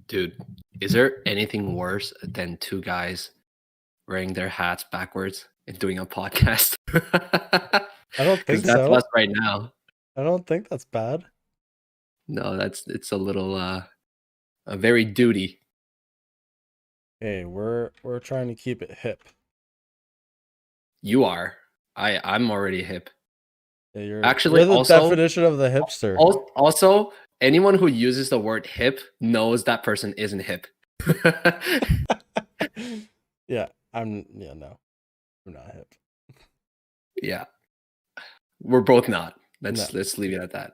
Dude, is there anything worse than two guys wearing their hats backwards and doing a podcast? I don't Because think that's so. us right now. I don't think that's bad. No, it's a little a very duty. Hey, we're trying to keep it hip. You are. I'm already hip. Yeah, you're Actually, the also, definition of the hipster. also, anyone who uses the word hip knows that person isn't hip. Yeah, no. I'm not hip. Yeah, we're both not. No. Let's leave it at that.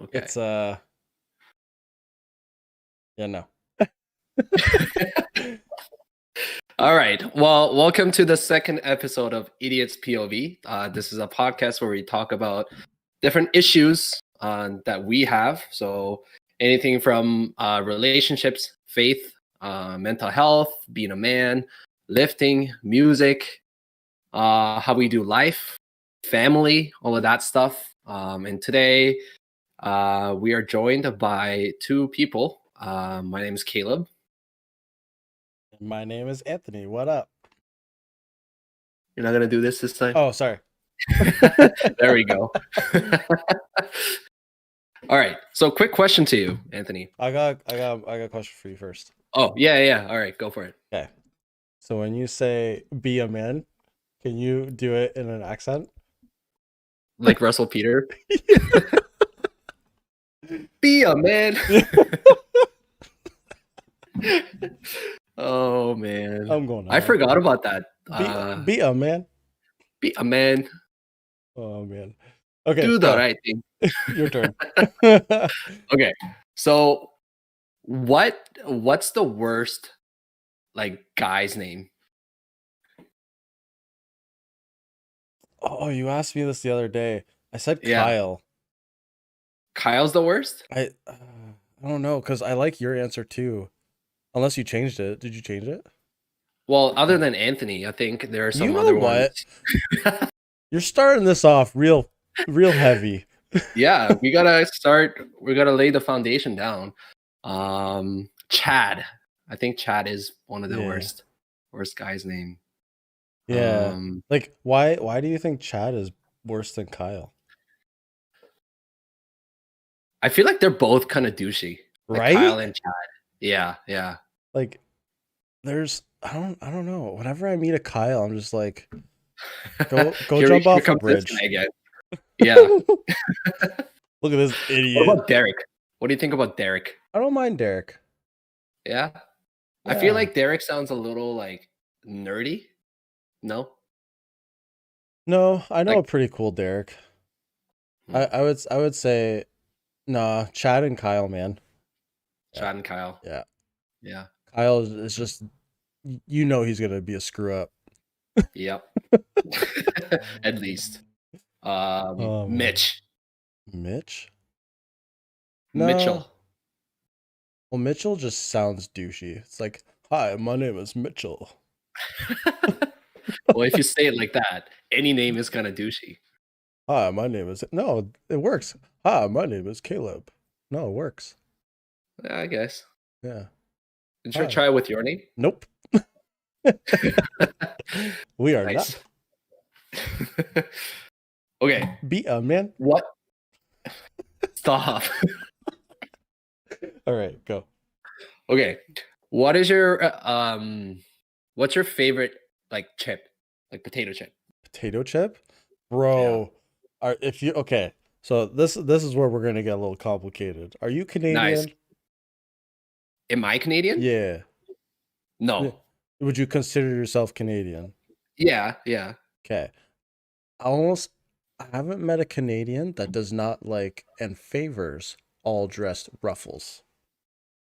Okay. It's yeah, no. All right. Well, welcome to the second episode of IdiotsPOV. This is a podcast where we talk about different issues that we have. So anything from relationships, faith, mental health, being a man, lifting, music, how we do life, family, all of that stuff. And today we are joined by two people. My name is Caleb. My name is Anthony. What up? You're not gonna do this time? Oh, sorry. There we go. All right. So quick question to you, Anthony. I got a question for you first. Oh, yeah. All right, go for it. Okay. So when you say be a man, can you do it in an accent? Like Russell Peter. Be a man. Oh man. I'm going. I forgot about that. Be a man. Be a man. Oh man. Okay. Do the right thing. Your turn. Okay. So what's the worst like guy's name? Oh, you asked me this the other day. I said Yeah. Kyle. Kyle's the worst? I don't know, because I like your answer too. Unless you changed it. Did you change it? Well, other than Anthony, I think there are some You know other what? ones. You're starting this off real heavy. Yeah, we gotta lay the foundation down. Chad. I think Chad is one of the worst guy's name. Yeah. Like why do you think Chad is worse than Kyle? I feel like they're both kind of douchey. Like right? Kyle and Chad. Yeah. Like there's I don't know. Whenever I meet a Kyle, I'm just like go jump off a bridge. Again. Yeah. Look at this idiot. What about Derek? What do you think about Derek? I don't mind Derek. Yeah. I feel like Derek sounds a little like nerdy. No, I know a pretty cool Derek. I would say nah, Chad and Kyle, man. Chad and Kyle. Yeah. Kyle is just he's gonna be a screw up. Yep. At least. Mitch. No. Mitchell. Well, Mitchell just sounds douchey. It's like, hi, my name is Mitchell. Well, if you say it like that, any name is kind of douchey. Hi, my name is... No, it works. Hi, my name is Caleb. No, it works. Yeah, I guess. Yeah. Did you try it with your name? Nope. We are nice. Not. Okay. Be a man. What? Stop. All right, go. Okay. What is your what's your favorite like chip? Like potato chip? Potato chip? Bro. Yeah. Okay. So this is where we're gonna get a little complicated. Are you Canadian? Nice. Am I Canadian? Yeah. No. Would you consider yourself Canadian? Yeah. Okay. I haven't met a Canadian that does not like and favors all dressed ruffles.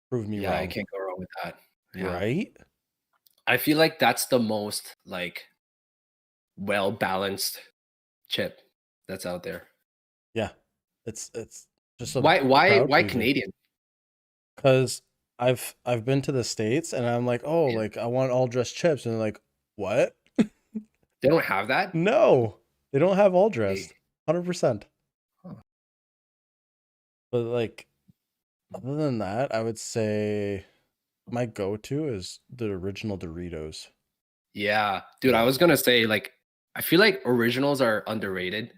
Prove me wrong. Yeah, I can't go wrong with that. Yeah. Right? I feel like that's the most like well balanced chip that's out there. Yeah. It's just why Canadian? Because I've been to the States and I'm like, like I want all dressed chips, and they're like, what? They don't have that? No. They don't have all dressed. 100%. Huh. But like Other than that, I would say my go-to is the original Doritos. Yeah, dude, I Yeah. was gonna say like I feel like originals are underrated.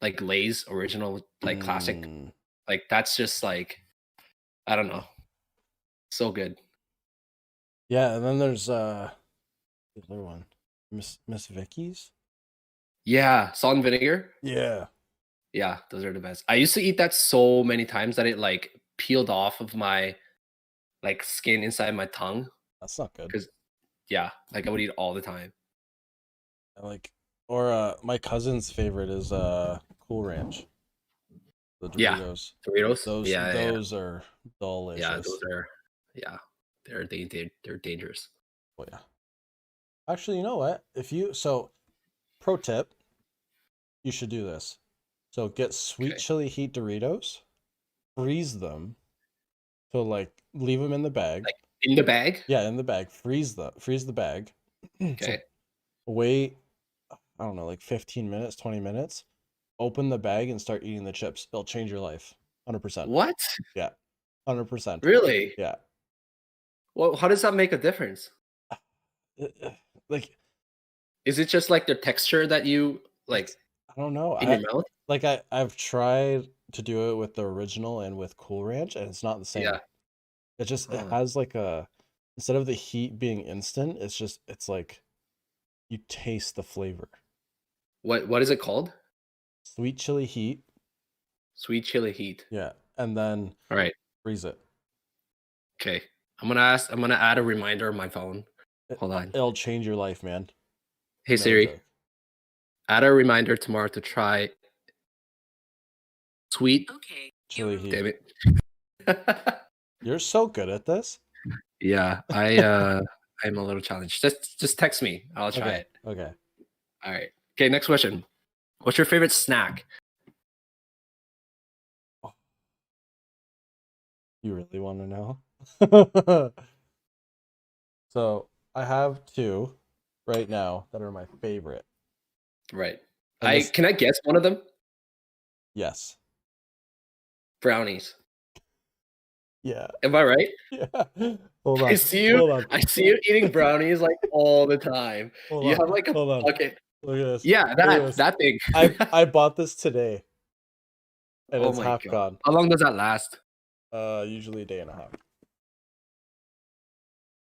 Like Lay's original, like classic. Mm. Like that's just like I don't know, so good. Yeah, and then there's the other one, Miss Vicky's. Yeah, salt and vinegar. Yeah, Yeah, those are the best. I used to eat that so many times that it like peeled off of my like skin inside my tongue. that's not good. Because yeah, like I would eat all the time. I like, or my cousin's favorite is Cool Ranch, the Yeah, Doritos. Doritos. Those Yeah, yeah, yeah. those are Yeah, those delicious. are yeah, they're dangerous. Oh yeah. Actually, you know what? If you so pro tip, you should do this. So get sweet Okay, chili heat Doritos, freeze them, so like leave them in the bag. like in the bag. Yeah, in the bag. Freeze the bag. So Okay, wait, I don't know, like 15 minutes, 20 minutes. Open the bag and start eating the chips. It'll change your life. 100%. what? Yeah. 100%. Really? Yeah. Well, how does that make a difference? Like Is it just like the texture that you like it's I don't know. in your mouth? I've tried to do it with the original and with Cool Ranch and it's not the Yeah. same. It Huh. has like a instead of the heat being instant, it's like you taste the flavor. What is it called? Sweet chili heat. Sweet chili heat. Yeah. And then All right. freeze it. Okay. I'm gonna add a reminder on my phone. Hold on. It'll change your life, man. Hey No Siri, joke. add a reminder tomorrow to try sweet. Chili Damn heat. it. You're so good at this. Yeah, I'm a little challenged. Just text me. I'll try Okay. it. Okay. All right. Okay, next question. What's your favorite snack? You really want to know? So I have two right now that are my favorite. Right. And I this, can I guess one of them? yes. Brownies. Yeah. Am I right? Yeah. Hold I on. see you. Hold on. I see you eating brownies like all the time. Hold You on. have like a Hold on. bucket. Look at this. Yeah, Look at that this. that thing. I bought this today and Oh it's my half god. gone. How long does that last? Usually a day and a half.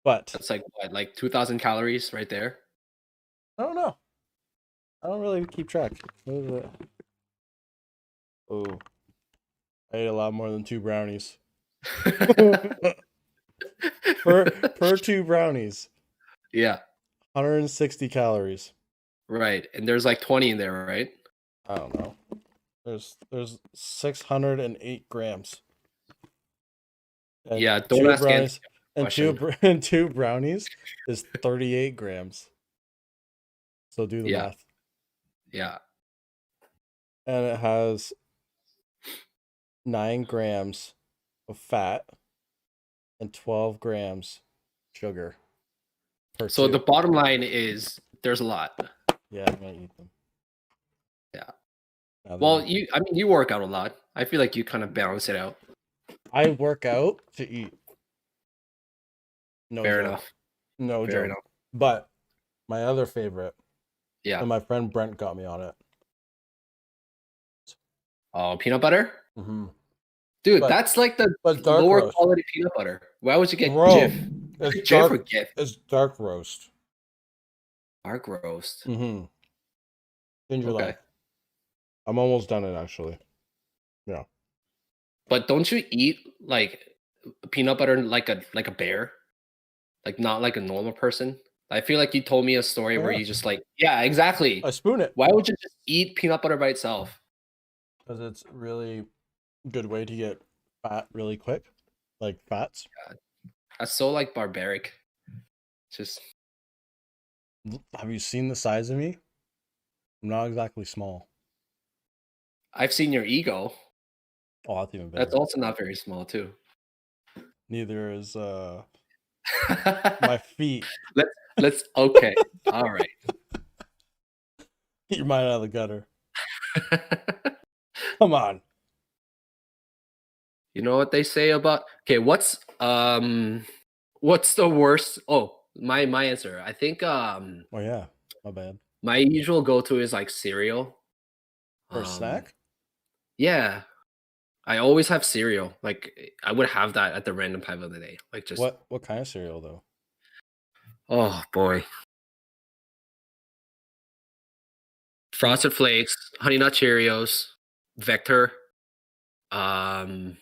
But That's like what, like 2,000 calories right there. I don't know. I don't really keep track. What is it? Oh, I ate a lot more than two brownies. Per two brownies, Yeah, 160 calories. right. And there's like 20 in there, right? I don't know. There's 608 grams. And Yeah, don't two ask Anthony brownies a and question. two brownies is 38 grams. So do the Yeah, math. yeah. And it has 9 grams of fat and 12 grams sugar per So two. the bottom line is there's a lot. Yeah, I'm gonna eat them. Yeah. Now Well, they're- I mean, you work out a lot. I feel like you kind of balance it out. I work out to eat. No Fair joke. enough. No Fair joke. enough. But my other favorite, Yeah. and my friend Brent got me on it. Oh, peanut butter? Mm-hmm. Dude, But that's like the but dark lower roast, quality peanut butter. Why would you get bro. Jif? It's Jif or dark. Gif? It's dark roast. Dark roast. Mm-hmm. Change your Okay. life. I'm almost done it actually. Yeah. But don't you eat like peanut butter like a bear? Like not like a normal person? I feel like you told me a story where Yeah. you just like, yeah, exactly. I spoon it Why would you just eat peanut butter by itself? because it's really good way to get fat really quick, like fats. That's so like barbaric. Just Have you seen the size of me? I'm not exactly small. I've seen your ego. Oh, that's even better. That's also not very small too. Neither is my feet. let's okay. All right. Get your mind out of the gutter. Come on. You know what they say about what's the worst? Oh, my answer. I think Oh yeah, my bad. my usual go-to is like cereal. For a Um snack? yeah, I always have cereal. Like I would have that at the random time of the day. Like just What kind of cereal though? oh boy. Frosted Flakes, Honey Nut Cheerios, Vector. Um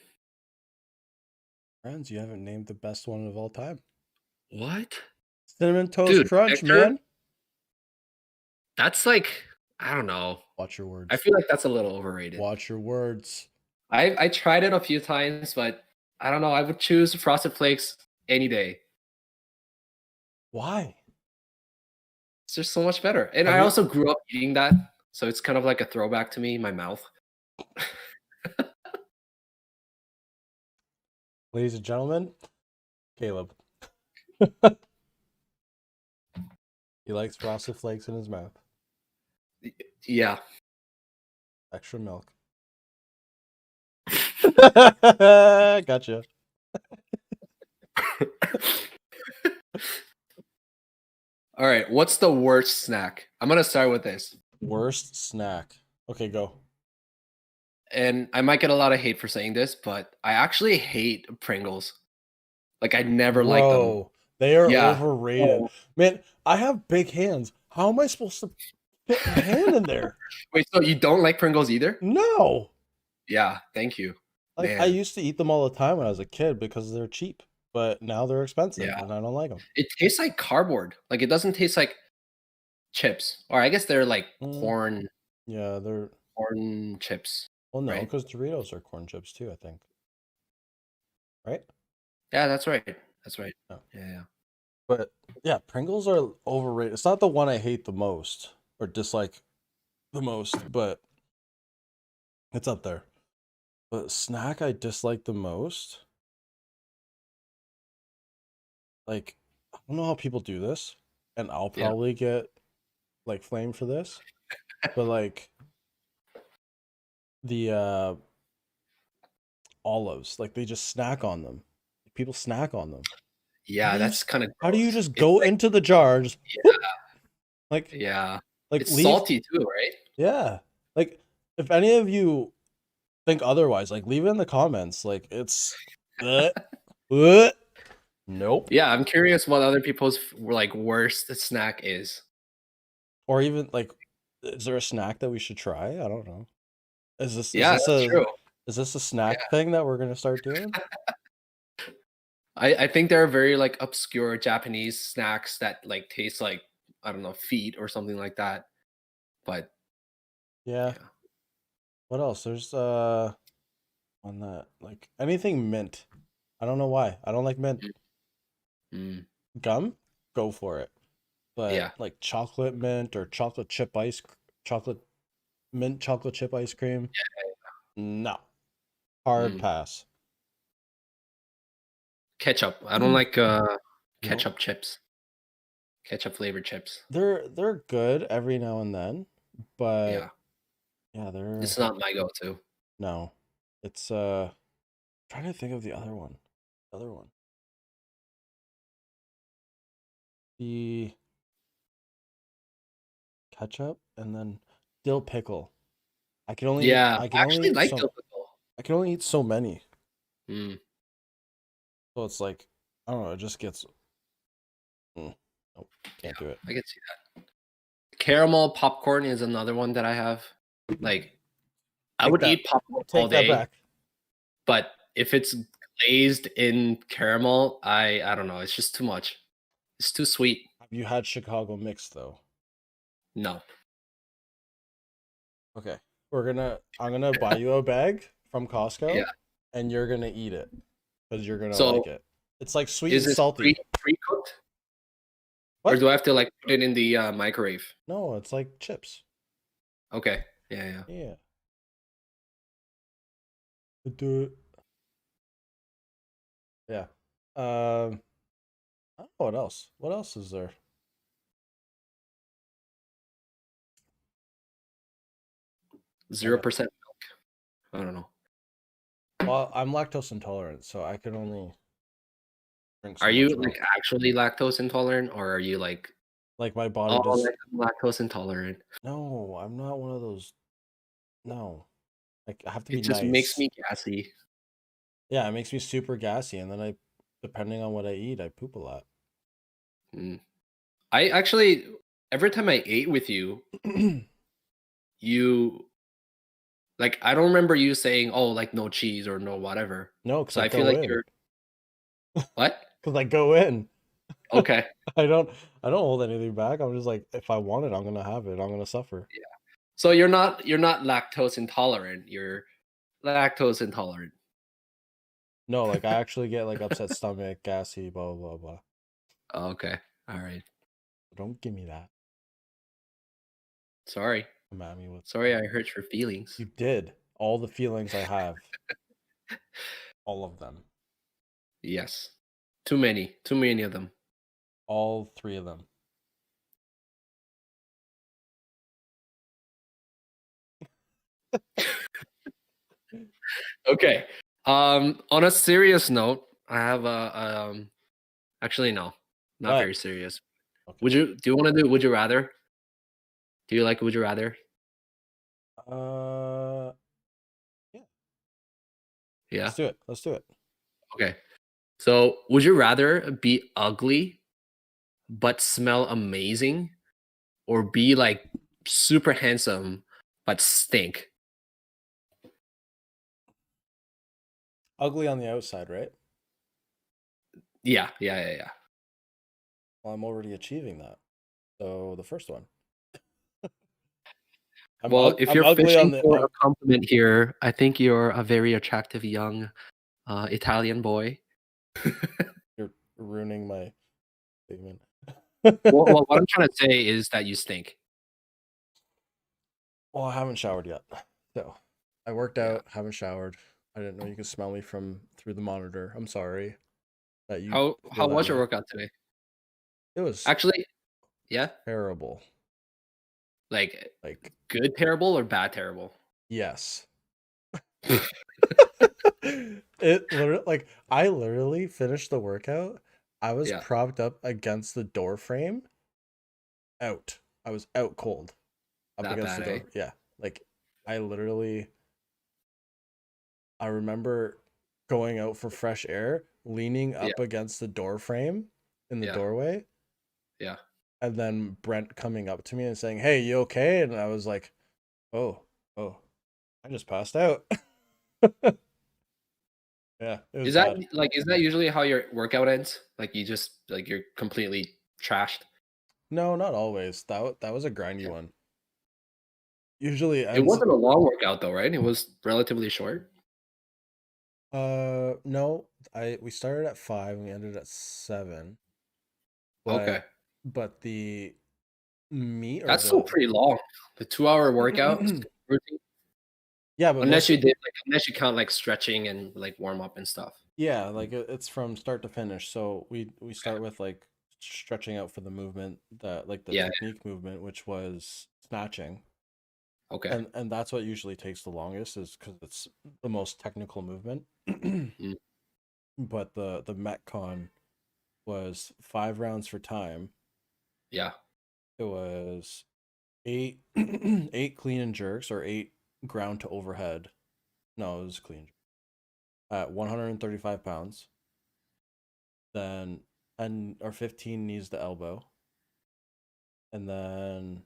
Friends, you haven't named the best one of all time. what? Cinnamon Toast Dude, Crunch, Vector? man. That's like I don't know. Watch your I words. feel like that's a little overrated. Watch your words. I tried it a few times, but I don't know. I would choose Frosted Flakes any day. Why? It's just so much better. And Have I you, also grew up eating that, so it's kind of like a throwback to me in my mouth. ladies and gentlemen, Caleb. He likes Frosted Flakes in his mouth. Yeah. Extra milk. Gotcha. All right. What's the worst snack? I'm gonna start with this, Worst snack. Okay, go. and I might get a lot of hate for saying this, but I actually hate Pringles. Like I never liked them. Bro, they are Yeah. overrated. Oh. Man, I have big hands. How am I supposed to fit my hand in there? Wait. So you don't like Pringles either? No. Yeah. Thank you, Like I man. used to eat them all the time when I was a kid because they're cheap, but now they're expensive Yeah. and I don't like them. It tastes like cardboard. Like it doesn't taste like chips, or I guess they're like Mm, corn yeah, they're corn chips, well, no, right? because Doritos are corn chips too, I think. Right? Yeah, that's right. That's right. No. Yeah, yeah. But yeah, Pringles are overrated. It's not the one I hate the most or dislike the most, but it's up there. But snack I dislike the most, like I don't know how people do this, and I'll Yeah. probably get like flamed for this, but like the olives, like they just snack on them. People snack on them. Yeah, that's kind of How do you gross. just It's go like into the jar, just whoop, like yeah. like It's leave? salty too, right? Yeah, like if any of you think otherwise, like leave it in the comments. Like it's, uh, uh, nope. Yeah, I'm curious what other people's like worst snack is. Or even like, is there a snack that we should try? I don't know. Yeah, that's true. is this a Yeah. snack thing that we're gonna start doing? I think there are very like obscure Japanese snacks that like taste like I don't know, feet or something like that. But Yeah. yeah. What else? There's on that like anything mint. I don't know why. I don't like mint. Mm, mm, Gum, go for it. But yeah. like chocolate mint or chocolate mint chocolate chip ice cream, no. Hard Mm. pass. Ketchup. I don't like No. ketchup chips. Ketchup flavored chips. They're good every now and then, but Yeah. yeah, they're It's not my go-to. no. It's trying to think of the other one. The other one. The ketchup and then dill pickle. Yeah, I can I only actually eat like so dill pickle. I can only eat so many. Mm, So it's like I don't know, it just gets nope, yeah, can't do it. I can see that. Caramel popcorn is another one that I have. Like, I Take would that. eat popcorn all Take that day, back. but if it's glazed in caramel, I don't know. It's just too much. It's too sweet. Have you had Chicago mix though? No. Okay. I'm gonna buy you a bag from Yeah. Costco and you're gonna eat it because you're gonna So like it. It's like sweet is and this salty. pre-cooked, or What? do I have to like put it in the microwave? No, it's like chips. Okay. Yeah, yeah. Yeah. Do it. Yeah. I don't know what else. What else is there? 0% milk. I don't know. Well, I'm lactose intolerant, so I can only drink Are so you much like milk. actually lactose intolerant, or are you like, Like my body oh, just like I'm lactose intolerant? no, I'm not one of those. No, like I have to be It just makes nice. me gassy. Yeah, it makes me super gassy, and then depending on what I eat, I poop a lot. Mm. I actually, every time I ate with you, you like I don't remember you saying, "Oh, like no cheese or no whatever." No, because So I I feel go like in. you're what? Because I go in. Okay. I don't. I don't hold anything back. I'm just like, if I want it, I'm gonna have it. I'm gonna suffer. Yeah. So you're not lactose intolerant. You're lactose intolerant. No, like I actually get like upset stomach, gassy, blah blah blah blah. Oh, okay. All right. Don't give me that. Sorry. Come at me with. Sorry I hurt your feelings. You did all the feelings I have, all of them, Yes. Too many. Too many of them. all three of them. Okay. On a serious note, I have actually no. Not What? very serious. Okay. Do you want to do would you rather? Do you like would you rather? Uh, yeah. Let's Yeah. do it. Let's do it. Okay. So, would you rather be ugly but smell amazing, or be like super handsome but stink? Ugly on the outside, right? Yeah, yeah, yeah, yeah. Well, I'm already achieving that. So the first one, Well, if I'm you're ugly on fishing the. for a compliment here, I think you're a very attractive young Italian boy. You're ruining my statement. Well, what I'm trying to say is that you stink. Well, I haven't showered yet. So I worked Yeah. out, haven't showered. I didn't know you could smell me from through the monitor. I'm sorry that you How feel that was your way. workout today? It was Actually, yeah. terrible. Like Like, good terrible or bad terrible? yes. It literally like I literally finished the workout. I was Yeah, propped up against the door frame, out. I was out cold, up that against bad, the eh? door. Yeah. Like I literally I remember going out for fresh air, leaning Yeah, up against the door frame in the yeah, doorway, yeah. and then Brent coming up to me and saying, "Hey, you okay?" And I was like, "Oh, oh, I just passed out." Yeah, it was bad. Is that usually how your workout ends? Like you just like you're completely trashed? No, not always. That was a grindy one. Usually It ends. wasn't a long workout though, right? It was relatively short. No, I we started at 5 and we ended at 7. Okay. But the meat or That's still the pretty long. The 2 hour workout routine. yeah, but most Unless you count like stretching and like warm up and stuff. yeah, like it's from start to finish. So we start with like stretching out for the movement, that like the Yeah. technique movement, which was snatching. Okay. And that's what usually takes the longest is because it's the most technical movement. Mm, But the Metcon was 5 rounds for time. yeah. It was eight eight clean and jerks or eight ground to overhead. No, it was clean at 135 pounds. Then 10 or 15 knees to elbow, and then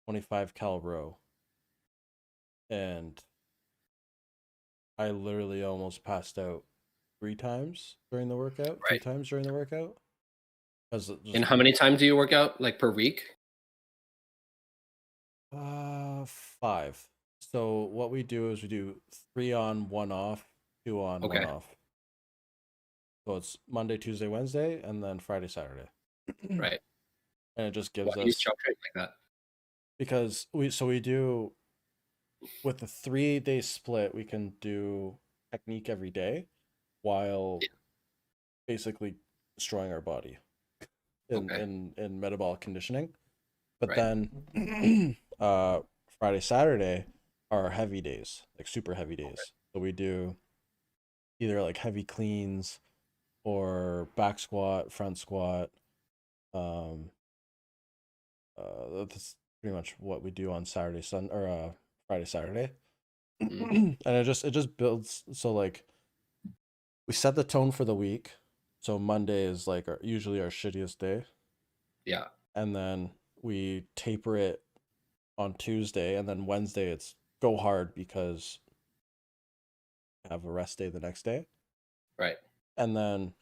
25 cal row. And I literally almost passed out 3 times during the workout, two Right. times during the workout. Because And just how many times do you work out like per week? 5. So what we do is we do 3 on, 1 off, 2 on, 1 Okay. off. So it's Monday, Tuesday, Wednesday, and then Friday, Saturday. And Right. it just Why gives do you us structure it like that? because we do with the 3 day split, we can do technique every day while Yeah. basically destroying our body Okay. in metabolic conditioning. But Right. then Friday, Saturday are heavy days, like super heavy days. So we do either like heavy cleans or back squat, front squat. Um, that's pretty much what we do on Saturday, Friday, Saturday. Mm. And it just builds. So like we set the tone for the week. So Monday is like usually our shittiest day, Yeah. and then we taper it on Tuesday, and then Wednesday it's go hard because we have a rest day the next day. Right. And then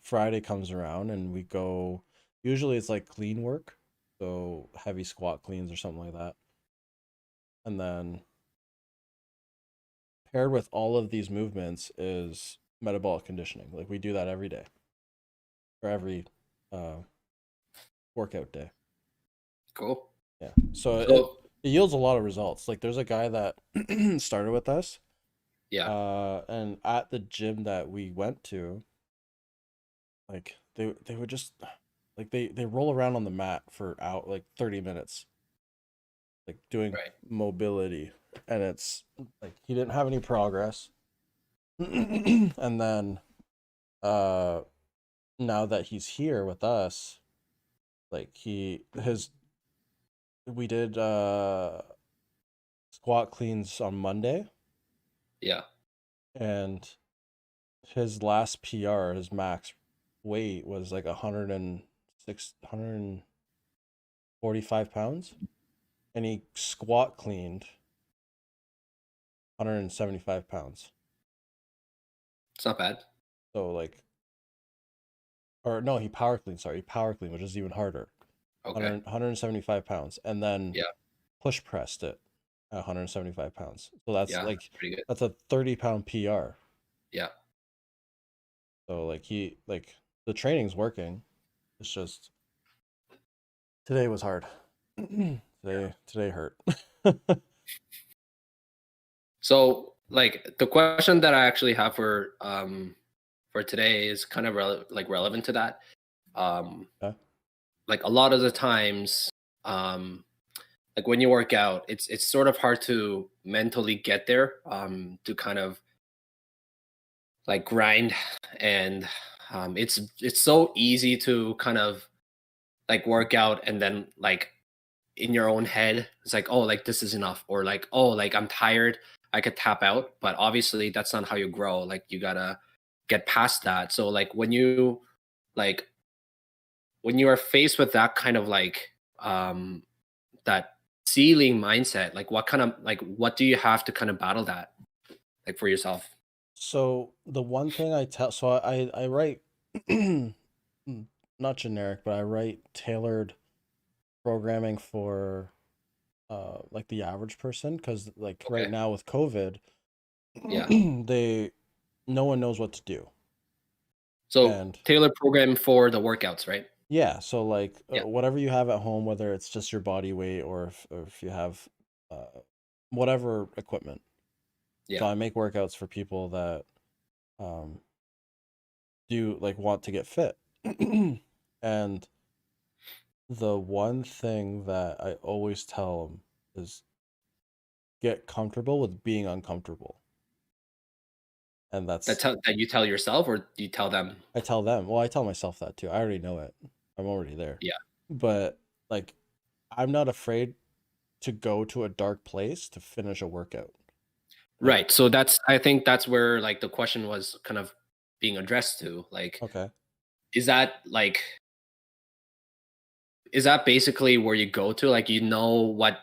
Friday comes around and we go, usually it's like clean work, so heavy squat cleans or something like that. And then paired with all of these movements is metabolic conditioning. Like we do that every day or every uh, workout day. Cool. Yeah. So it, So it yields a lot of results. Like there's a guy that started with us, yeah. and at the gym that we went to, like they would just like they roll around on the mat for out like 30 minutes, like doing Right. mobility, and it's like he didn't have any progress. And then uh now that he's here with us, like he his we did squat cleans on Monday, Yeah. and his last PR, his max weight was like 145 pounds, and he squat cleaned 175 pounds. It's not bad. So like, or no, he power cleaned. Sorry, he power cleaned, which is even harder. Okay. 175 pounds, and then Yeah. push pressed it at 175 pounds. So that's Yeah. like Pretty good. that's a 30-pound PR. Yeah. So like the training's working. It's just today was hard. Today hurt. So like the question that I actually have for today is kind of relevant to that. Um Yeah. like a lot of the times, like when you work out, it's sort of hard to mentally get there, to kind of like grind. And it's so easy to kind of like work out and then like in your own head it's like, oh, like this is enough, or like, oh, like I'm tired, I could tap out. But obviously that's not how you grow. Like you gotta get past that. So like when you are faced with that kind of like that ceiling mindset, like what kind of like what do you have to kind of battle that like for yourself? So the one thing I write not generic, but I write tailored programming for like the average person, because like right Okay. now with COVID, Yeah. they no one knows what to do. So And tailored program for the workouts, right? yeah, so like Yeah. whatever you have at home, whether it's just your body weight or if you have uh, whatever equipment. So Yeah. I make workouts for people that um, do like want to get fit. And the one thing that I always tell them is get comfortable with being uncomfortable. And that's That you tell yourself or you tell them? I tell them. Well, I tell myself that too. I already know it. I'm already there. Yeah. But like I'm not afraid to go to a dark place to finish a workout. Like, Right. So I think that's where like the question was kind of being addressed to. Like, okay. is that like, is that basically where you go to? Like, you know what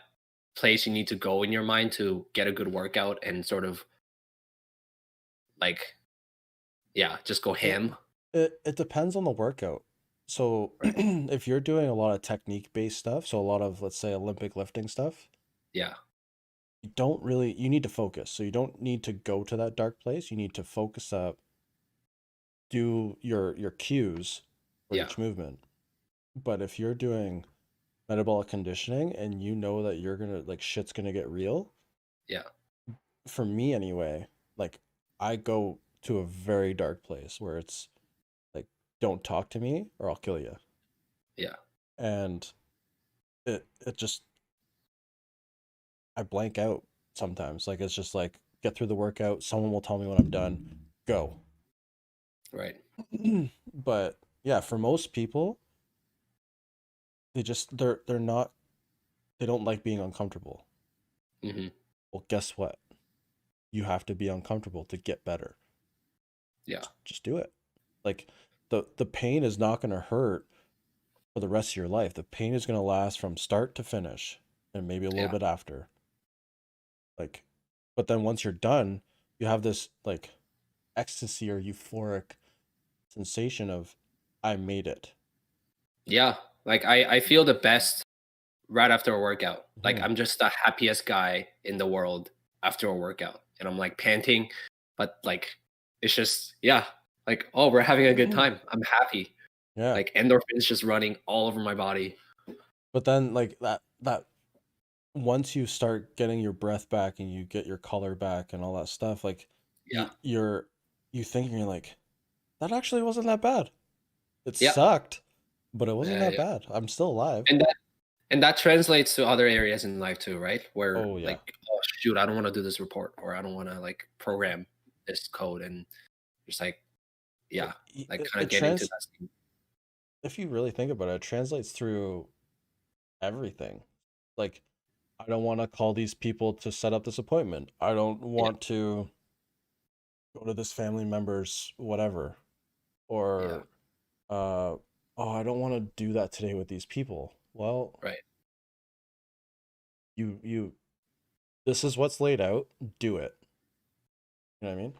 place you need to go in your mind to get a good workout and sort of like, yeah, just go It ham. it depends on the workout. So Right. if you're doing a lot of technique based stuff, so a lot of let's say Olympic lifting stuff, Yeah. you need to focus. So you don't need to go to that dark place. You need to focus up, do your cues for Yeah. each movement. But if you're doing metabolic conditioning and you know that you're gonna like shit's gonna get real, Yeah. for me anyway, like I go to a very dark place where it's like, don't talk to me or I'll kill you. Yeah. And it just I blank out sometimes. Like it's just like get through the workout, someone will tell me when I'm done. go. Right. But yeah, for most people, they're not they don't like being uncomfortable. Hmm. Well, guess what? You have to be uncomfortable to get better. Yeah. Just do it. Like the pain is not going to hurt for the rest of your life. The pain is going to last from start to finish and maybe a little Yeah. bit after. Like, but then once you're done, you have this like ecstasy or euphoric sensation of I made it. Yeah. Like I feel the best right after a workout. Like Hmm. I'm just the happiest guy in the world after a workout. And I'm like panting, but like it's just yeah, like oh, we're having a good time. I'm happy. Yeah. Like endorphins just running all over my body. But then like that once you start getting your breath back and you get your color back and all that stuff, like Yeah. you think you're like, that actually wasn't that bad. It Yeah. sucked, but it wasn't Yeah, that yeah. bad. I'm still alive. And that translates to other areas in life too, right? Where Oh yeah. like, oh shoot, I don't want to do this report or I don't want to like program this code and just like yeah, like kind of It get into trans that scene. if you really think about it, it translates through everything. Like, I don't want to call these people to set up this appointment. I don't Yeah, want to go to this family member's whatever. yeah, Or oh, I don't want to do that today with these people. Well, right. you this is what's laid out. Do it. You know what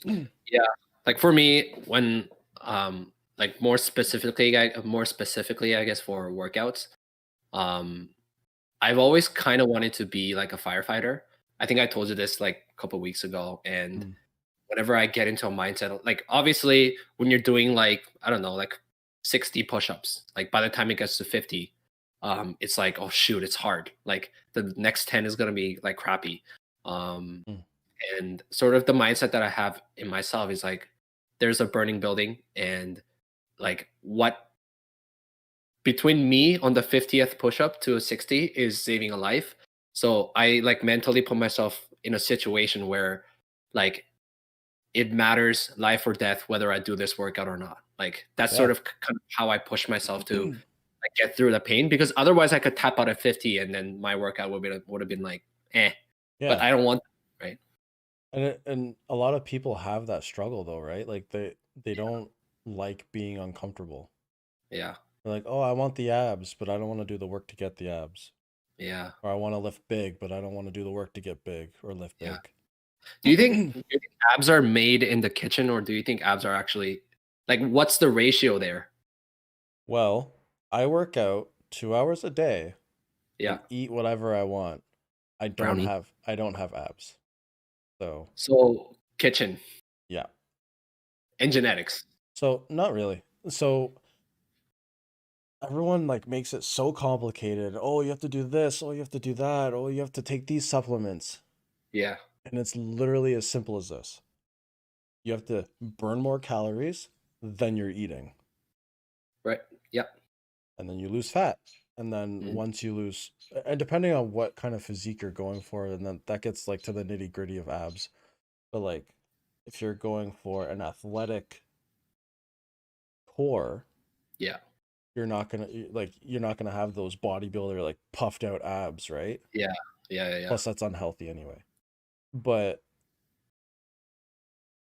I mean? Yeah. Like for me, when like more specifically, I guess for workouts, um, I've always kind of wanted to be like a firefighter. I think I told you this like a couple weeks ago, and Mm. whenever I get into a mindset, like obviously when you're doing like, I don't know, like 60 push-ups, like by the time it gets to 50, it's like, oh shoot, it's hard. Like the next 10 is gonna be like crappy. Um, Mm. and sort of the mindset that I have in myself is like, there's a burning building, and like what between me on the 50th push-up to a 60 is saving a life. So I like mentally put myself in a situation where like it matters life or death whether I do this workout or not. Like that's Yeah. sort of kind of how I push myself to like get through the pain, because otherwise I could tap out at 50 and then my workout would have been like eh. But Yeah. I don't want that, right? And a lot of people have that struggle though, right? Like they don't like being uncomfortable. Yeah. They're like, "Oh, I want the abs, but I don't want to do the work to get the abs." Yeah. Or I want to lift big, but I don't want to do the work to get big or lift Yeah. big. Do you think abs are made in the kitchen, or do you think abs are actually like what's the ratio there? Well, I work out 2 hours a day Yeah. and eat whatever I want. Brownie. I don't have abs. So, So kitchen yeah. and genetics. So, not really. So, everyone like makes it so complicated. Oh, you have to do this. Oh, you have to do that. Oh, you have to take these supplements. Yeah. And it's literally as simple as this. You have to burn more calories than you're eating, Right. Yep. and then you lose fat. And then Mhm. once you lose, and depending on what kind of physique you're going for, and then that gets like to the nitty gritty of abs. But like, if you're going for an athletic core, Yeah. you're not gonna have those bodybuilder like puffed out abs, right? Yeah. Yeah. Yeah. Yeah. Plus, that's unhealthy anyway. But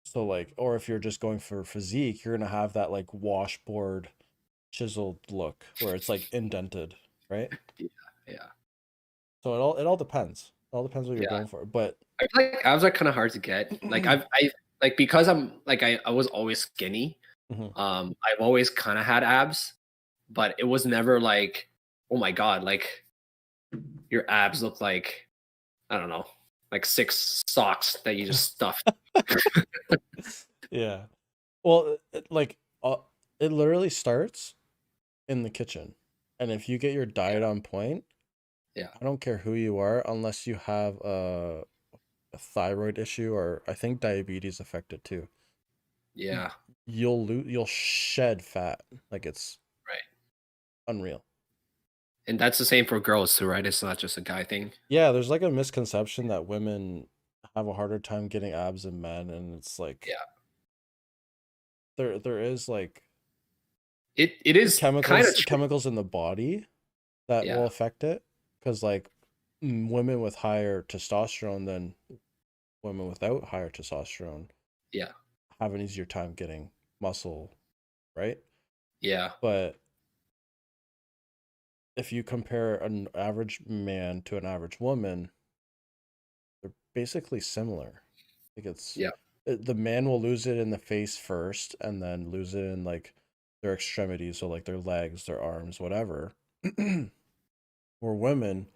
so like, or if you're just going for physique, you're gonna have that like washboard chiseled look where it's like indented, right? Yeah. Yeah. So it all depends. It all depends what you're Yeah. going for. But I feel like abs are kind of hard to get. Like I like because I'm like I was always skinny. Mhm. I've always kind of had abs, but it was never like, oh my god, like your abs look like I don't know, like six socks that you just stuffed. Yeah. Well, it literally starts in the kitchen. And if you get your diet on point, Yeah. I don't care who you are, unless you have a thyroid issue or I think diabetes affected too. Yeah. You'll shed fat. Like it's Right. unreal. And that's the same for girls too, right? It's not just a guy thing. Yeah, there's like a misconception that women have a harder time getting abs than men, and it's like Yeah. there is like It is kind of true. chemicals in the body that will Yeah. affect it, because like women with higher testosterone than women without higher testosterone Yeah. have an easier time getting muscle, right? Yeah. But if you compare an average man to an average woman, they're basically similar. Like Yeah. the man will lose it in the face first and then lose it in like their extremities, so like their legs, their arms, whatever. Where women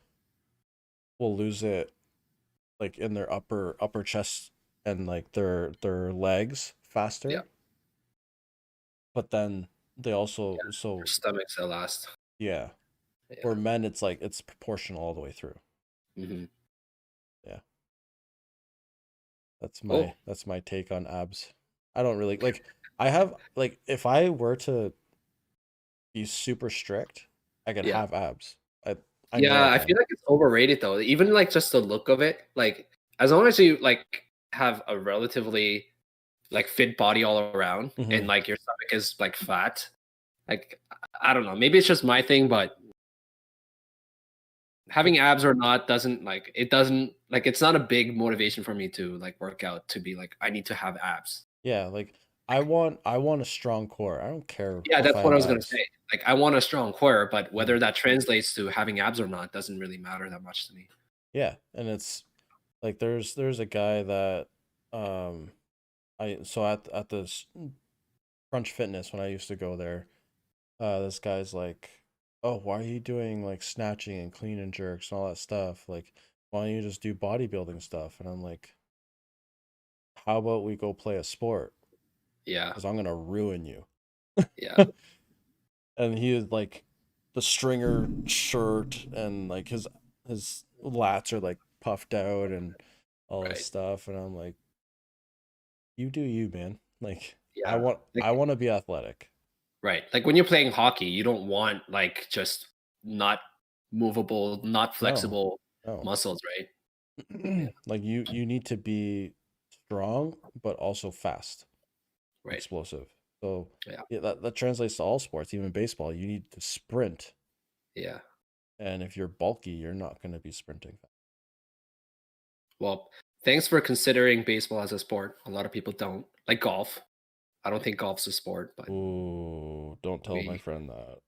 will lose it like in their upper chest and like their legs Yeah. faster, but then they also Your so stomach's the last. yeah. For Yeah. men, it's like it's proportional all the way through. Hmm. Yeah, Cool. that's my take on abs. I don't really like. I have like if I were to be super strict, I could Yeah. have abs. I I know Yeah, I I feel can. like it's overrated though. Even like just the look of it, like as long as you like have a relatively like fit body all around and Hmm. like your stomach is like fat, like I don't know, maybe it's just my thing, but Like having abs or not doesn't like it doesn't like it's not a big motivation for me to like work out to be like I need to have abs. yeah, like I want a strong core. I don't care Yeah, if I that's what I have was gonna abs. say. Like I want a strong core, but Mhm. whether that translates to having abs or not doesn't really matter that much to me. Yeah, and it's like there's a guy that um I so at this Crunch Fitness when I used to go there. This guy's like, "Oh, why are you doing like snatching and clean and jerks and all that stuff? Like, why don't you just do bodybuilding stuff?" And I'm like, "How about we go play a sport? Yeah, Because I'm gonna ruin you." yeah, And he is like the stringer shirt and like his lats are like puffed out and all this right. stuff, and I'm like, "You do you, man. Like, Yeah. I want to be athletic." Right. Like when you're playing hockey, you don't want like just not movable, not No, flexible no. muscles, right? Yeah. Like you need to be strong but also fast, Right. explosive. So Yeah. yeah, that translates to all sports, even baseball. You need to sprint, Yeah. and if you're bulky, you're not going to be sprinting. Well, thanks for considering baseball as a sport. A lot of people don't. Like golf. I don't think golf's a sport, but Ooh, don't tell my we friend that.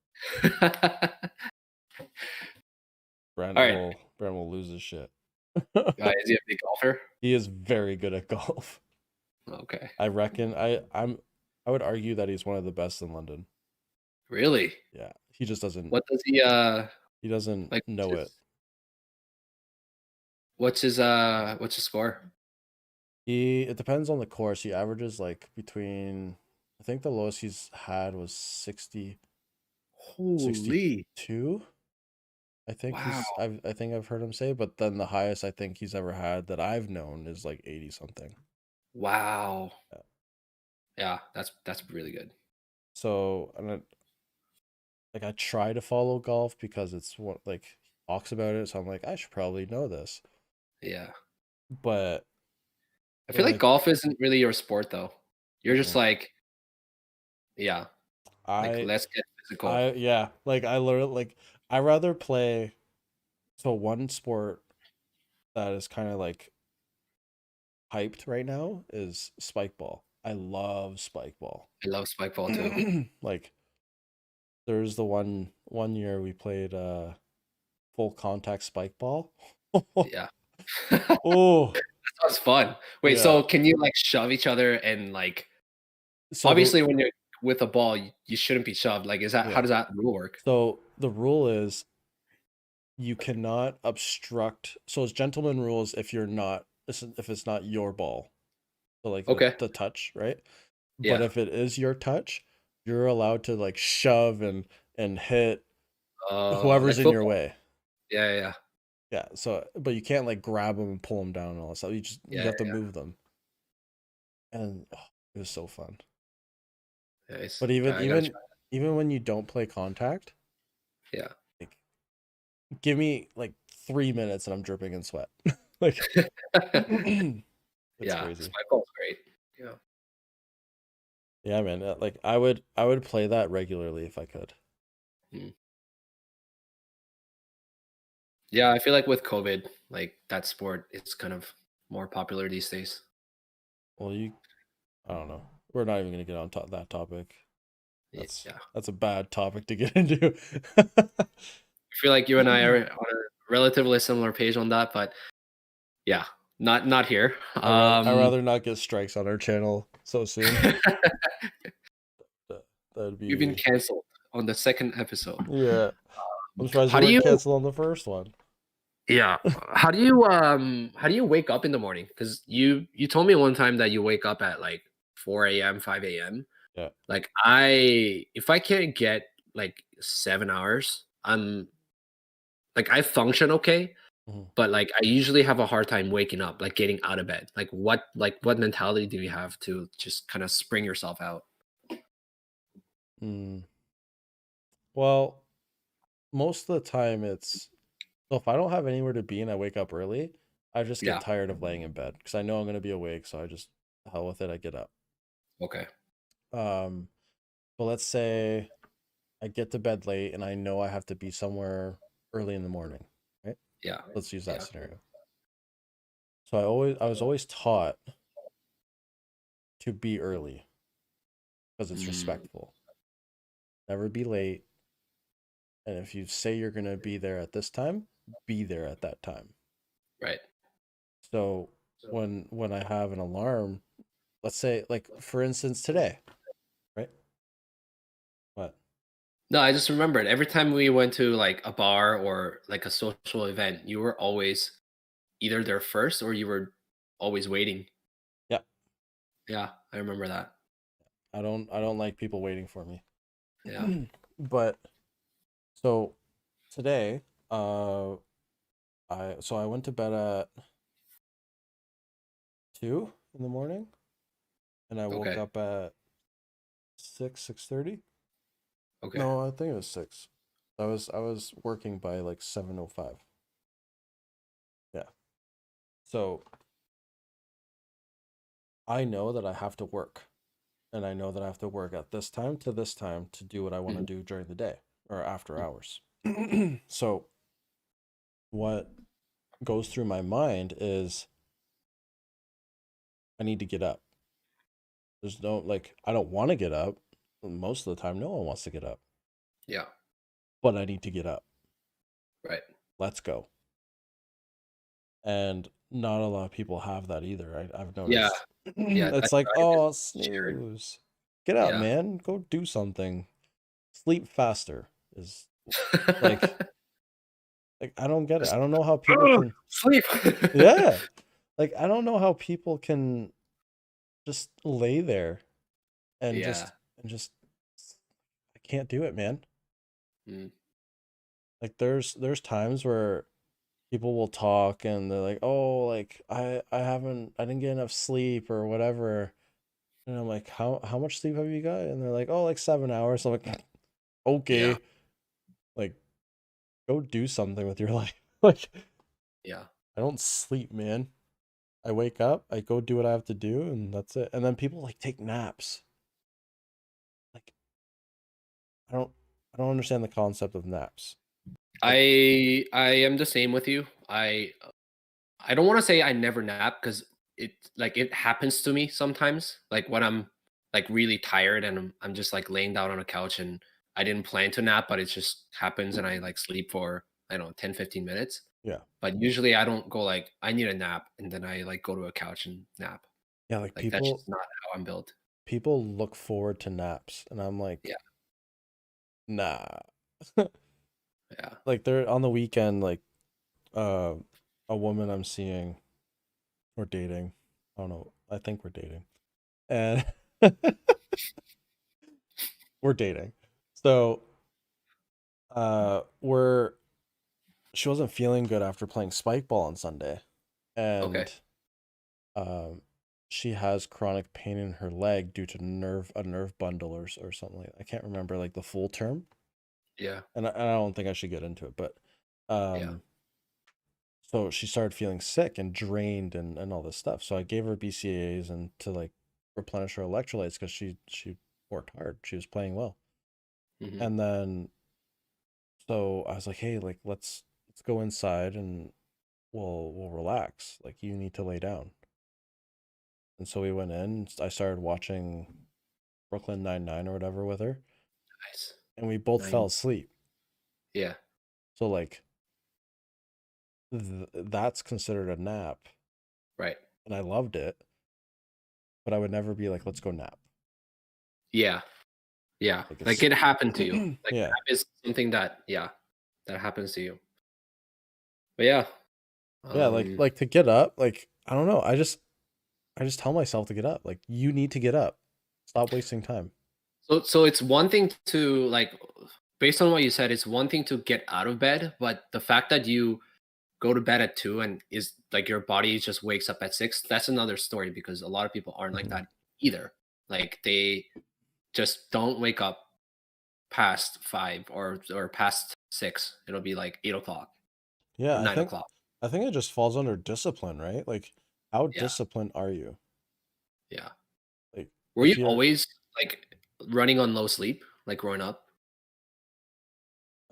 All right. Brent will lose his shit. Is he a big golfer? He is very good at golf. Okay. I reckon I would argue that he's one of the best in London. Really? Yeah, he just doesn't What does he doesn't like know it. what's his score? He it depends on the course. He averages like between I think the lowest he's had was 62. Holy. I think Wow. I think I've heard him say, but then the highest I think he's ever had that I've known is like 80 something. Wow. Yeah. Yeah, that's really good. So and like I try to follow golf because it's what like he talks about it, so I'm like I should probably know this. Yeah. But I feel like like golf isn't really your sport though. You're just mm-mm. like, yeah, like I let's get physical. I yeah, like I learned like I rather play so one sport that is kind of like hyped right now is spike ball. I love spike ball. I love spike ball too. Like there's the one year we played full contact spike ball. Yeah. That Oh, sounds fun. Wait, yeah. so can you like shove each other and like So the obviously when you're with a ball, you shouldn't be shoved. Like is that how yeah. does that rule work? So the rule is you cannot obstruct. So it's gentleman rules if you're not if it's not your ball. So like Okay. the touch, right? But Yeah. if it is your touch, you're allowed to like shove and hit Like whoever's in your football. way. Yeah, yeah, yeah. Yeah. So, but you can't like grab them and pull them down and all that stuff. You Yeah, have to yeah. move them, and oh, it was so fun. Nice. But I gotta try. even when you don't play contact, Yeah. like give me like 3 minutes and I'm dripping in sweat. Like, it's Yeah, crazy. Spyfall's great. Yeah. Yeah, man. Like, I would play that regularly if I could. Mm. Yeah, I feel like with COVID, like that sport is kind of more popular these days. Well, I don't know. We're not even gonna get on that topic. Yeah. That's a bad topic to get into. I feel like you and I are on a relatively similar page on that, but yeah, not here. I rather not get strikes on our channel so soon. That that'd You've been be canceled on the second episode. yeah. I'm surprised How you do weren't you canceled on the first one. yeah, how do you wake up in the morning? Because you told me one time that you wake up at like 4 a.m., 5 a.m. Yeah. Like if I can't get like 7 hours, I'm like I function okay, Mhm. but like I usually have a hard time waking up, like getting out of bed. Like what mentality do you have to just kind of spring yourself out? Mm. Well, most of the time so if I don't have anywhere to be and I wake up early, I just get Yeah. tired of laying in bed because I know I'm gonna be awake, so I just hell with it, I get up. Okay. Um, but let's say I get to bed late and I know I have to be somewhere early in the morning, right? Yeah. Let's use that Yeah. scenario. So I was always taught to be early because it's Mm, respectful. Never be late. And if you say you're gonna be there at this time, be there at that time. right. So when I have an alarm, let's say like for instance today, right? What? No, I just remembered every time we went to like a bar or like a social event, you were always either there first or you were always waiting. Yeah, Yeah, I remember that. I don't like people waiting for me. Yeah. But so today, I went to bed at 2 in the morning and I woke Okay. up at 6:30. Okay. No, I think it was 6. I was working by like 7:05. Yeah. So I know that I have to work and I know that I have to work at this time to this time to do what I want to Mhm. do during the day or after hours. So what goes through my mind is I need to get up. There's no like I don't want to get up. Most of the time no one wants to get up, Yeah. but I need to get up. Right. Let's go. And not a lot of people have that either. I've Yeah. noticed. Yeah. That It's like, drive is oh, shared. snooze. Get up, Yeah. man. Go do something. Sleep faster is like I don't get it. I Just don't know how people can sleep. yeah. Like I don't know how people can just lay there and Yeah. just I can't do it, man. Mm. Like there's times where people will talk and they're like, "Oh, like I didn't get enough sleep or whatever." And I'm like, how much sleep have you got?" And they're like, "Oh, like 7 hours." I'm like, Yeah. "Okay, like go do something with your life." Like Yeah. I don't sleep, man. I wake up, I go do what I have to do, and that's it. And then people like take naps. Like I don't I don't understand the concept of naps. Like I am the same with you. I don't want to say I never nap because it happens to me sometimes. Like when I'm like really tired and I'm just like laying down on a couch and I didn't plan to nap, but it just happens and I like sleep for I don't know 10-15 minutes. yeah. But usually I don't go like I need a nap and then I like go to a couch and nap. Yeah, like Like that's just not how I'm built. people look forward to naps and I'm like, Yeah, "Nah." yeah. Like they're on the weekend like uh a woman I'm seeing or dating. I don't know. I think we're dating. And we're dating. So we're she wasn't feeling good after playing spike ball on Sunday. Okay. And um she has chronic pain in her leg due to a nerve bundle or something like that. I can't remember like the full term. Yeah, And I don't think I should get into it, but yeah. um so she started feeling sick and drained and all this stuff. So I gave her BCAAs and to like replenish her electrolytes because she worked hard. She was playing well. Hmm. And then so I was like, hey, like let's go inside and we'll relax. Like you need to lay down. And so we went in. I started watching Brooklyn Nine-Nine or whatever with her, Nice. and we both fell Nine. asleep. Yeah. So like that's considered a nap, Right. and I loved it. But I would never be like, let's go nap. Yeah. Yeah. Like Like it's it happened to you. Like yeah, that is something that, yeah, that happens to you. But yeah. yeah. Um, Like to get up. Like I don't know. I just tell myself to get up. Like you need to get up. Stop wasting time. so it's one thing to like, based on what you said, it's one thing to get out of bed, but the fact that you go to bed at 2 and is like your body just wakes up at 6, that's another story because a lot of people aren't like Mhm. that either. Like they just don't wake up past 5 or past 6. It'll be like 8 o'clock or Yeah, 9 o'clock. I think it just falls under discipline, right? Like how Yeah. disciplined are you? Yeah. Like Were you if you're always like running on low sleep, like growing up?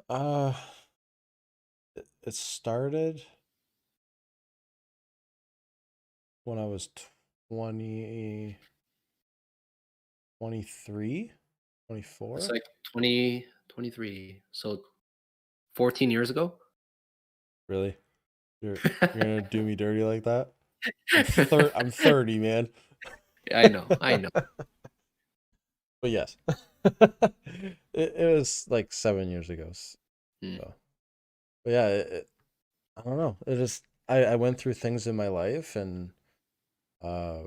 uh it started when I was 20, 23, It's 24. like 2023. So 14 years ago? Really? You're gonna do me dirty like that? I'm 30, man. I know. I know. But yes. It was like 7 years ago. Mm, So but yeah, I don't know. It just I went through things in my life and uh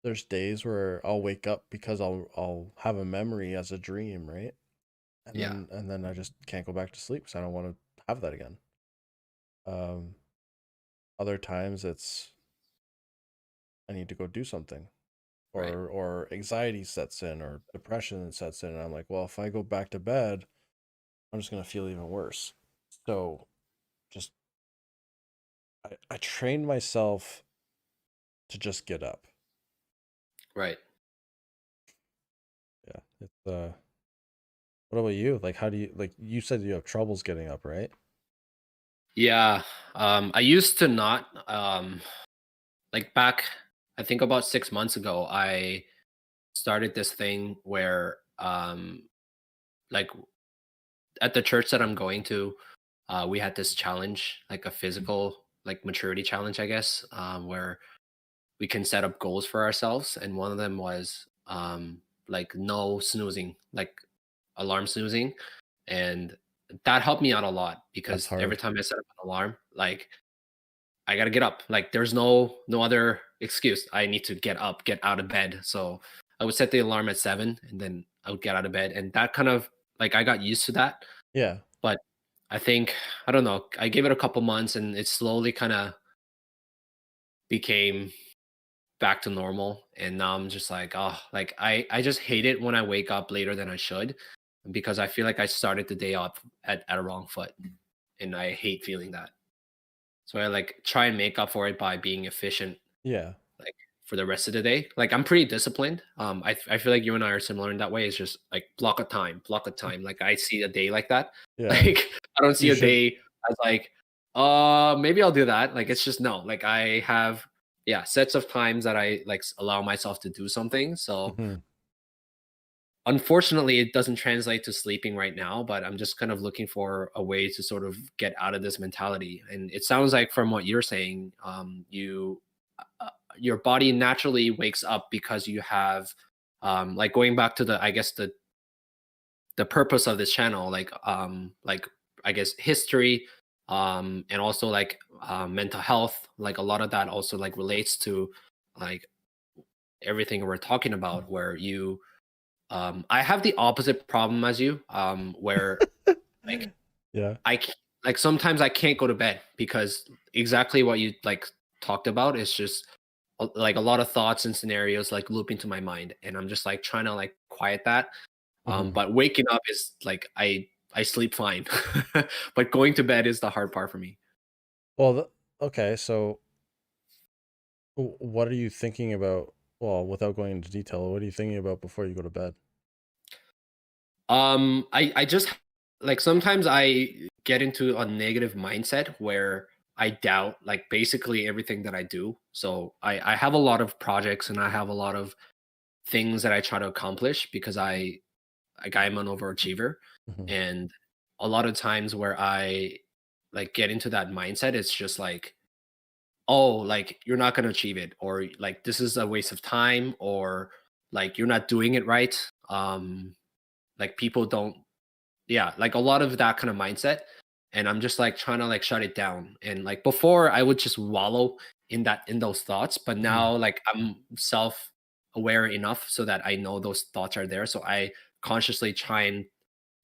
there's days where I'll wake up because I'll have a memory as a dream, right? yeah. And then I just can't go back to sleep because I don't want to have that again. Um, other times it's I need to go do something, Right. or anxiety sets in, or depression sets in, and I'm like, well, if I go back to bed, I'm just gonna feel even worse. So just I trained myself to just get up. Right. Yeah, it's What about you? Like, how do you like? You said you have troubles getting up, right? Yeah. I used to not like back I think about 6 months ago, I started this thing where like at the church that I'm going to, we had this challenge, like a physical like maturity challenge, I guess, where we can set up goals for ourselves, and one of them was like no snoozing, like alarm snoozing, and that helped me out a lot That's because every hard. time I set up an alarm, like I gotta get up. Like there's no other excuse. I need to get up, get out of bed. So I would set the alarm at 7, and then I would get out of bed, and that kind of like I got used to that. Yeah. But I think I don't know. I gave it a couple months, and it slowly kind of became back to normal. And now I'm just like, oh, like I just hate it when I wake up later than I should because I feel like I started the day off at a wrong foot, and I hate feeling that. So I like try and make up for it by being efficient, Yeah. like for the rest of the day. Like I'm pretty disciplined. I feel like you and I are similar in that way. It's just like block a time. Like I see a day like that. Yeah. Like I don't see You a should. day as like, maybe I'll do that. Like it's just no. Like I have yeah sets of times that I like allow myself to do something. So Mhm. unfortunately, it doesn't translate to sleeping right now, but I'm just kind of looking for a way to sort of get out of this mentality. And it sounds like from what you're saying, your body naturally wakes up because you have, like going back to the, I guess the purpose of this channel, like I guess history, and also like mental health. Like a lot of that also like relates to like everything we're talking about, where you I have the opposite problem as you, where like Yeah. like sometimes I can't go to bed because exactly what you like talked about is just like a lot of thoughts and scenarios like loop into my mind, and I'm just like trying to like quiet that. Mhm. But waking up is like I sleep fine. But going to bed is the hard part for me. Well, okay, so what are you thinking about? Well, without going into detail, what are you thinking about before you go to bed? I just like sometimes I get into a negative mindset where I doubt like basically everything that I do. So I have a lot of projects and I have a lot of things that I try to accomplish because I'm an overachiever. Mhm. And a lot of times where I like get into that mindset, it's just like, oh, like you're not gonna achieve it, or like this is a waste of time, or like you're not doing it right. Like people don't, yeah, like a lot of that kind of mindset. And I'm just like trying to like shut it down. And like before I would just wallow in those thoughts, but Mhm. now like I'm self aware enough so that I know those thoughts are there. So I consciously try and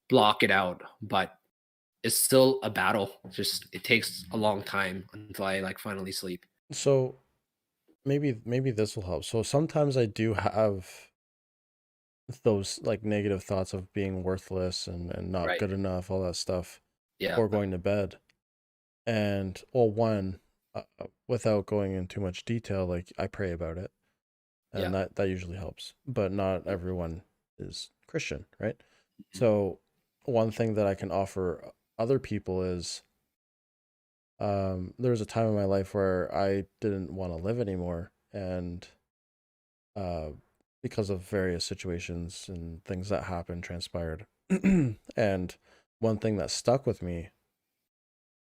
block it out. But it's still a battle. Just it takes a long time until I like finally sleep. So maybe this will help. So sometimes I do have those like negative thoughts of being worthless and not Right. good enough, all that stuff Yeah. before going to bed. And well, one, without going in too much detail, like I pray about it, and Yeah. that usually helps. But not everyone is Christian, right? Mhm. So one thing that I can offer other people is there was a time in my life where I didn't want to live anymore, and uh, because of various situations and things that happened, transpired. And one thing that stuck with me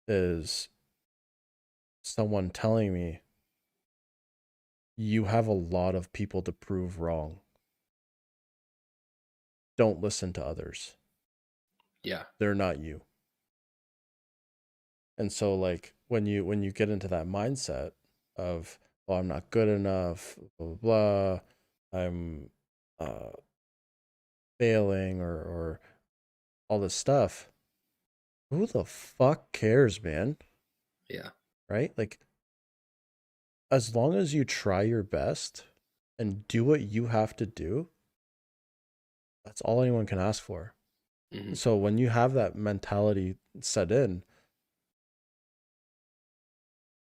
is someone telling me, you have a lot of people to prove wrong. Don't listen to others. Yeah. They're not you. And so like when you get into that mindset of, oh, I'm not good enough, blah blah, blah, I'm uh failing or all this stuff, who the fuck cares, man? Yeah. Right? Like as long as you try your best and do what you have to do, that's all anyone can ask for. Hmm. So when you have that mentality set in,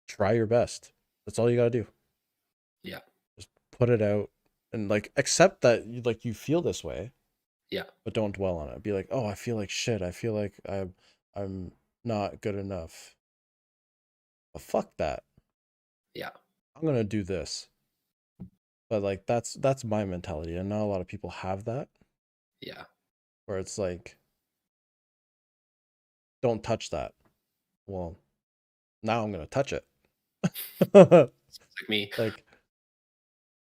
try your best. That's all you got to do. Yeah. Just put it out and like accept that you feel this way, Yeah. but don't dwell on it. Be like, "Oh, I feel like shit. I feel like I'm not good enough." But fuck that. Yeah. I'm going to do this. But like that's my mentality, and not a lot of people have that, Yeah. where it's like, don't touch that. Well, now I'm going to touch it. Like me. Like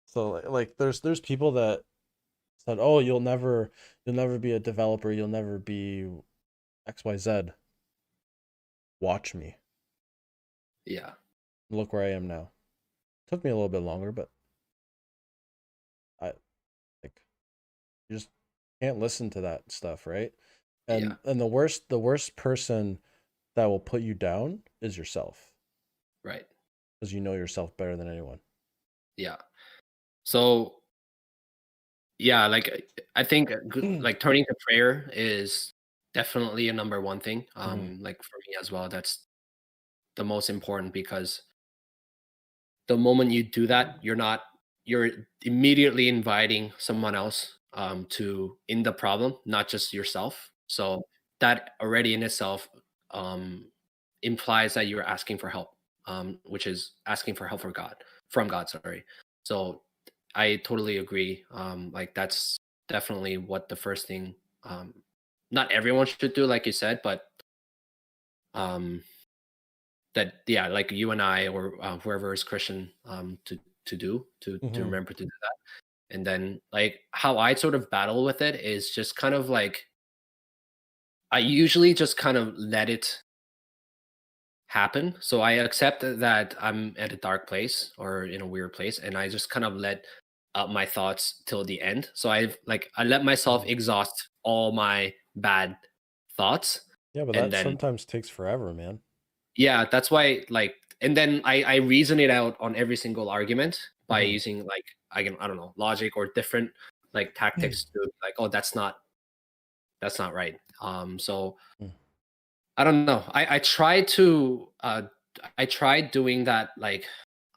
so like there's people that said, "Oh, you'll never be a developer, you'll never be XYZ." Watch me. Yeah. Look where I am now. Took me a little bit longer, but I like you just can't listen to that stuff, right? Yeah. And the worst person that will put you down is yourself, Right. because you know yourself better than anyone. Yeah. So yeah, like I think like turning to prayer is definitely a number one thing. Hmm. Like for me as well, that's the most important because the moment you do that, you're immediately inviting someone else to in the problem, not just yourself. So that already in itself um implies that you're asking for help, which is asking for help for God from God, sorry. So I totally agree. Like that's definitely what the first thing um not everyone should do, like you said, but um that yeah, like you and I or whoever is Christian to do to Hmm. remember to do that. And then like how I sort of battle with it is just kind of like I usually just kind of let it happen. So I accept that I'm at a dark place or in a weird place, and I just kind of let out my thoughts till the end. So I let myself Hmm. exhaust all my bad thoughts, Yeah, but and that then sometimes takes forever, man. yeah, that's why like and then I reason it out on every single argument by Hmm. using like I don't know, logic or different like tactics to like, oh, that's not that's not right. So Mm. I don't know. I tried to I tried doing that, like,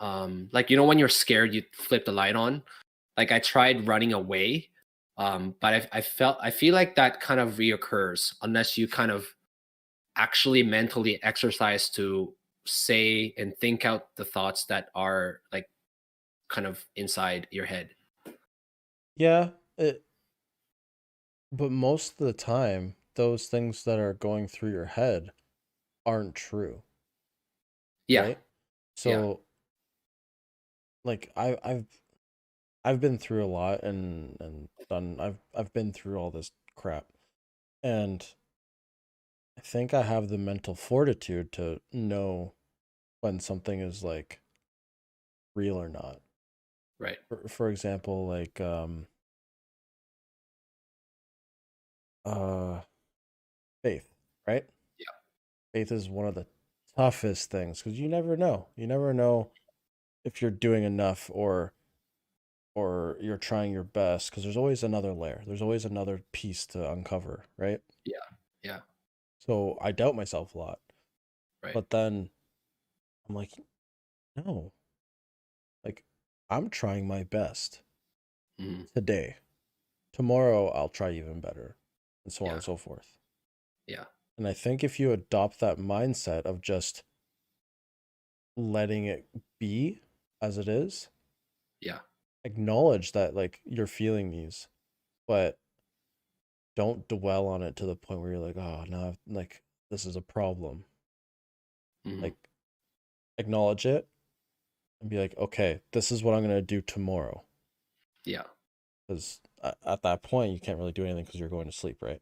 you know, when you're scared you flip the light on. Like I tried running away, but I feel like that kind of reoccurs unless you kind of actually mentally exercise to say and think out the thoughts that are like kind of inside your head. Yeah, but most of the time, those things that are going through your head aren't true, Yeah, right? yeah, So, like, I've been through a lot and done. I've been through all this crap, and I think I have the mental fortitude to know when something is like real or not. right. For example, like uh faith, right? Yeah, Faith is one of the toughest things because you never know. You never know if you're doing enough or you're trying your best because there's always another layer. There's always another piece to uncover, right? yeah, yeah, So I doubt myself a lot. right. But then I'm like, no, like I'm trying my best Mhm. today. Tomorrow I'll try even better, and so on Yeah, and so forth. yeah, And I think if you adopt that mindset of just letting it be as it is, yeah, acknowledge that like you're feeling these, but don't dwell on it to the point where you're like, oh, now like this is a problem. mhm, Like acknowledge it and be like, okay, this is what I'm gonna do tomorrow. yeah, Because at that point, you can't really do anything because you're going to sleep, right?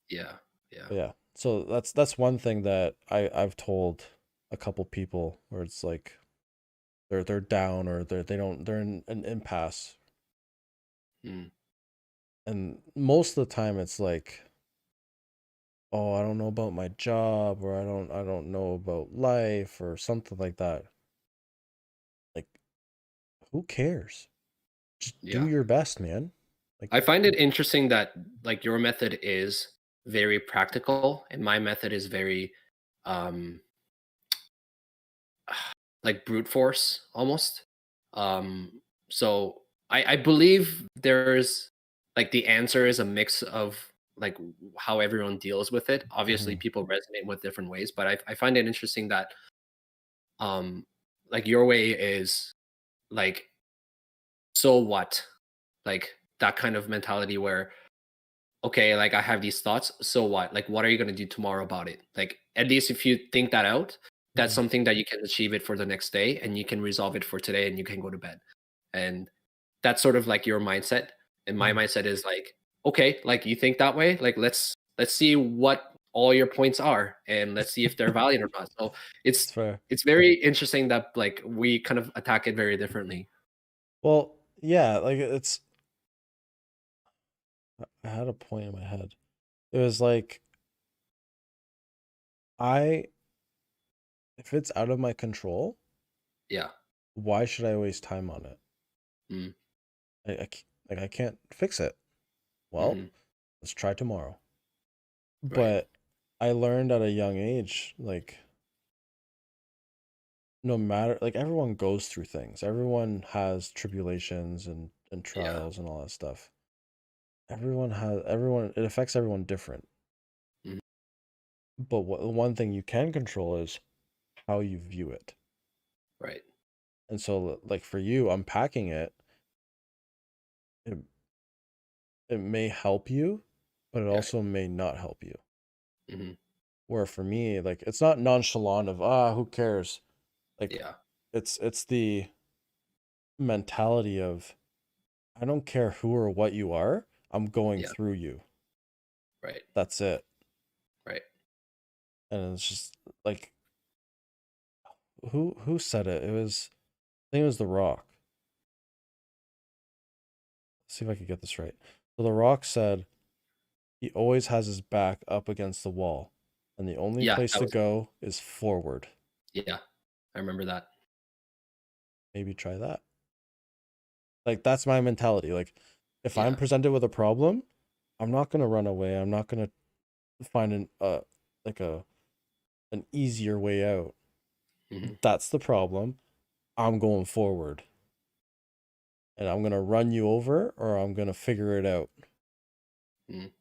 yeah, yeah, But yeah, so that's one thing that I've told a couple people where it's like they're down or they're in an impasse, mm, and most of the time it's like, oh, I don't know about my job or I don't know about life or something like that. Like, who cares? Just do yeah. your best, man. Like, I find it interesting that like your method is very practical and my method is very um like brute force almost. So I believe there's like the answer is a mix of like how everyone deals with it. Obviously, mhm, people resonate with different ways, but I find it interesting that um like your way is like so what, like that kind of mentality where okay, like I have these thoughts, so what? Like, what are you gonna do tomorrow about it? Like, at least if you think that out, that's mhm, something that you can achieve it for the next day and you can resolve it for today and you can go to bed. And that's sort of like your mindset. And my mhm. mindset is like, okay, like you think that way, like let's see what all your points are and let's see if they're valid or not. So That's it's fair. it's very interesting that like we kind of attack it very differently. Well, yeah, like I had a point in my head. It was like I if it's out of my control, Yeah. why should I waste time on it? Mm. Like I can't fix it. Well, Hmm. let's try tomorrow. Right. But I learned at a young age, like no matter like everyone goes through things. Everyone has tribulations and Yeah. trials and all that stuff. Everyone it affects everyone different. Mhm. But one thing you can control is how you view it. Right. And so like for you unpacking it, it, it may help you, but it Yeah. also may not help you. Hmm. Where for me, like it's not nonchalant of who cares? Like Yeah. it's the mentality of I don't care who or what you are, I'm going Yeah. through you. Right. That's it. Right. And it's just like who said it? It was I think it was The Rock. Let's see if I can get this right. So The Rock said he always has his back up against the wall, and the only Yeah, place that to was go is forward. yeah, I remember that. Maybe try that. Like that's my mentality. Like if I'm Yeah, presented with a problem, I'm not gonna run away. I'm not gonna find like an easier way out. Hmm. That's the problem. I'm going forward. And I'm gonna run you over or I'm gonna figure it out. Mm.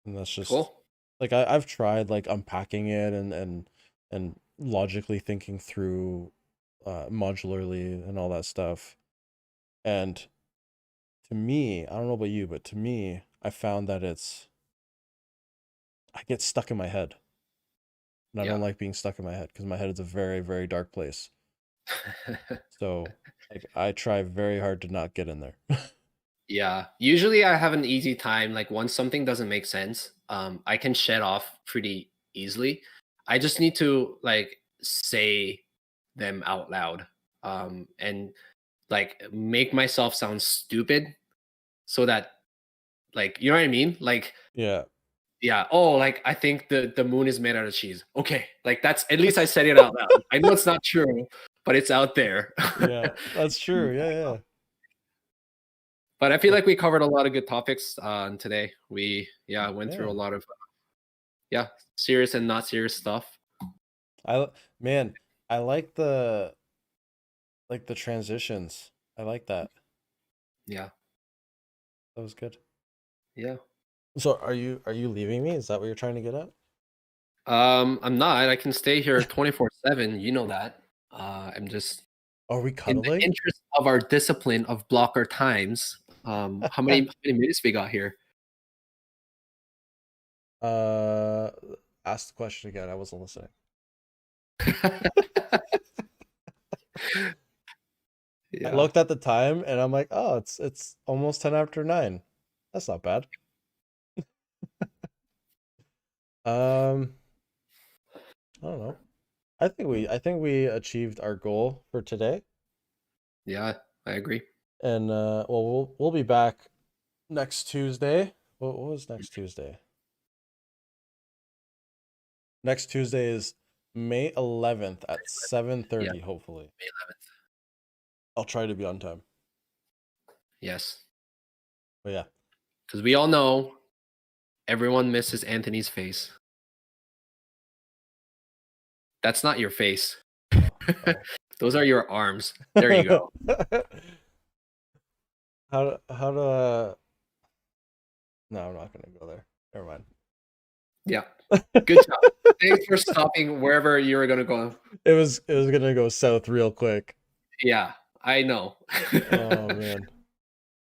And that's just Cool. like I've tried like unpacking it and logically thinking through modularly and all that stuff. And to me, I don't know about you, but to me, I found that I get stuck in my head. And I Yeah. don't like being stuck in my head because my head is a very, very dark place. So like I try very hard to not get in there. Yeah. Usually I have an easy time. Like once something doesn't make sense, I can shed off pretty easily. I just need to like say them out loud. And like make myself sound stupid so that like you know what I mean? Like Yeah. yeah, oh like I think the moon is made out of cheese. Okay. Like that's at least I said it out loud. I know it's not true, but it's out there. Yeah, that's true. Yeah, yeah. But I feel Like, like we covered a lot of good topics today. We yeah went through a yeah. lot of yeah serious and not serious stuff. I man, I like the transitions. I like that. Yeah, That was good. yeah. So are you leaving me? Is that what you're trying to get at? I'm not. I can stay here 24/7. You know that. I'm just Are we in the cuddling? interest of our discipline of blocker times. How many minutes we got here? uh Ask the question again. I wasn't listening. I Yeah, looked at the time and I'm like, "Oh, it's almost 10 after 9. That's not bad." Um, I don't know. I think we achieved our goal for today. yeah, I agree. And well, we'll be back next Tuesday. What was next Tuesday? Next Tuesday is May 11th at Yeah, 7:30, hopefully. May 11th. I'll try to be on time. Yes, But yeah. because we all know everyone misses Anthony's face. That's not your face. Oh, oh. Those are your arms. There you go. How to No, I'm not gonna go there. Never mind. Yeah. Good job. Thanks for stopping wherever you were gonna go. It was gonna go south real quick. Yeah, I know. Oh man.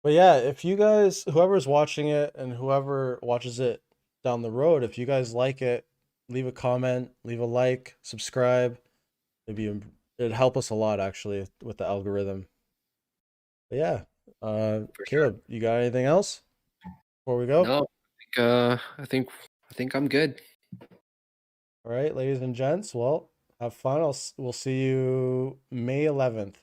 But yeah, if you guys, whoever's watching it and whoever watches it down the road, if you guys like it, leave a comment, leave a like, subscribe. It'd help us a lot actually with the algorithm. But yeah, For sure. Caleb, you got anything else before we go? No, I think I'm good. All right, ladies and gents. Well, have fun. We'll see you May 11th.